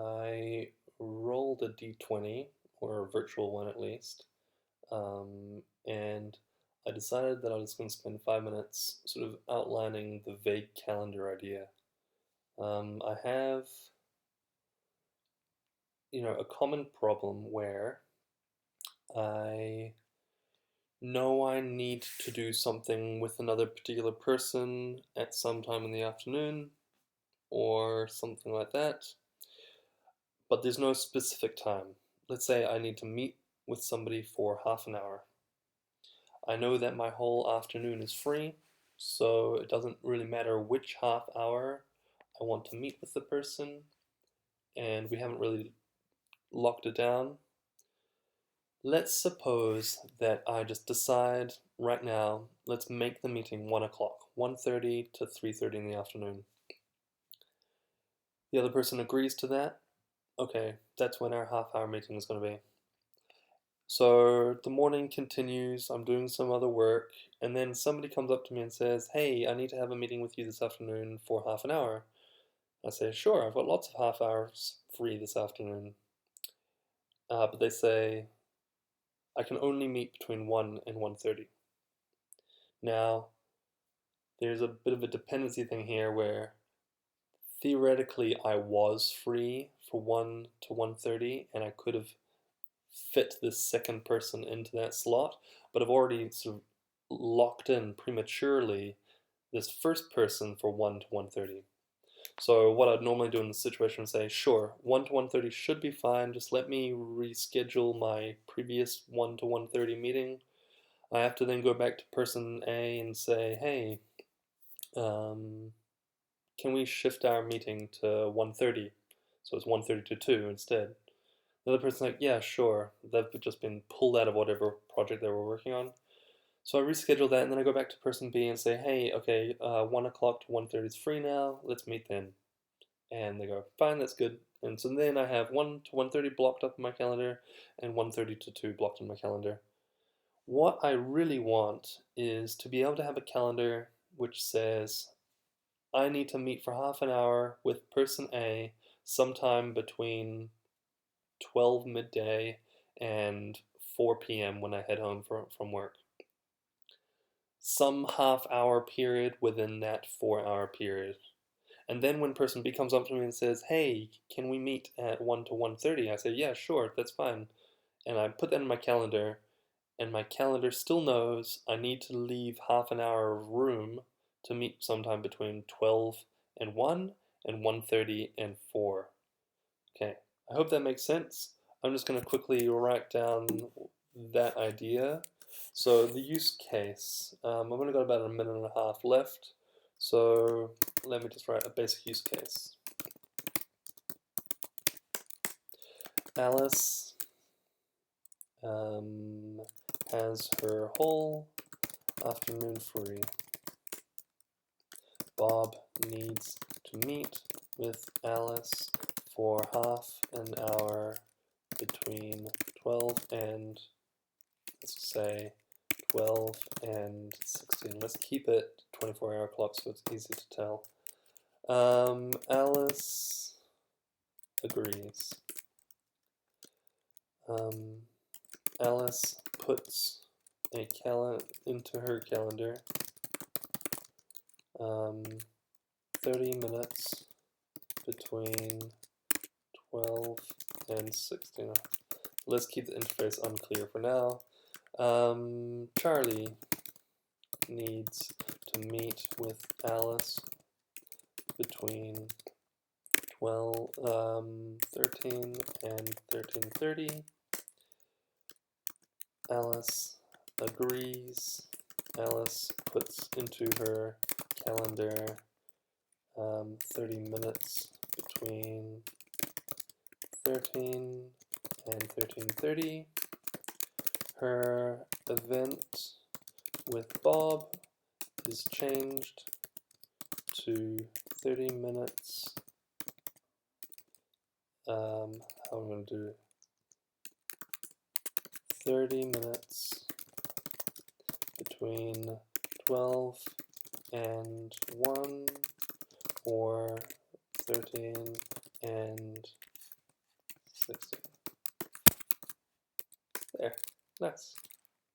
I rolled a d20, or a virtual one at least, and I decided that I was going to spend 5 minutes sort of outlining the vague calendar idea. I have, a common problem where I know I need to do something with another particular person at some time in the afternoon or something like that, but there's no specific time. Let's say I need to meet with somebody for half an hour. I know that my whole afternoon is free, so it doesn't really matter which half hour I want to meet with the person, and we haven't really locked it down. Let's suppose that I just decide right now, let's make the meeting 1 o'clock, 1:30 to 3:30 in the afternoon. The other person agrees to that. Okay, that's when our half-hour meeting is going to be. So the morning continues, I'm doing some other work, and then somebody comes up to me and says, "Hey, I need to have a meeting with you this afternoon for half an hour." I say, "Sure, I've got lots of half hours free this afternoon." But they say, "I can only meet between 1 and 1:30. Now, there's a bit of a dependency thing here where theoretically I was free for 1 to 1:30, and I could have fit this second person into that slot, but I've already sort of locked in prematurely this first person for 1 to 1:30. So what I'd normally do in this situation is say, sure, 1 to 1:30 should be fine, just let me reschedule my previous 1 to 1:30 meeting. I have to then go back to person A and say, hey, can we shift our meeting to 1:30? So it's 1:30 to 2 instead. The other person's like, yeah, sure. They've just been pulled out of whatever project they were working on. So I reschedule that, and then I go back to person B and say, hey, okay, 1 o'clock to 1:30 is free now. Let's meet then. And they go, fine, that's good. And so then I have 1 to 1:30 blocked up in my calendar and 1:30 to 2 blocked in my calendar. What I really want is to be able to have a calendar which says, I need to meet for half an hour with person A sometime between 12 midday and 4 p.m. when I head home from work. Some half hour period within that 4 hour period. And then when person B comes up to me and says, hey, can we meet at 1 to 1:30? I say, yeah, sure, that's fine. And I put that in my calendar, and my calendar still knows I need to leave half an hour of room to meet sometime between 12 and 1 and 1:30 and 4. Okay, I hope that makes sense. I'm just going to quickly write down that idea. So the use case, I've only got about a minute and a half left, so let me just write a basic use case. Alice has her whole afternoon free. Bob needs to meet with Alice for half an hour between 12 and, let's say, 12 and 16. Let's keep it 24-hour clock so it's easy to tell. Alice agrees. Alice puts a into her calendar 30 minutes between 12 and 16. Let's keep the interface unclear for now. Charlie needs to meet with Alice between 13 and 13:30. Alice agrees. Alice puts into her calendar 30 minutes between 13 and 13:30. Her event with Bob is changed to 30 minutes. How am I going to do it? 30 minutes between 12 and 1, or 13 and 16. There, nice.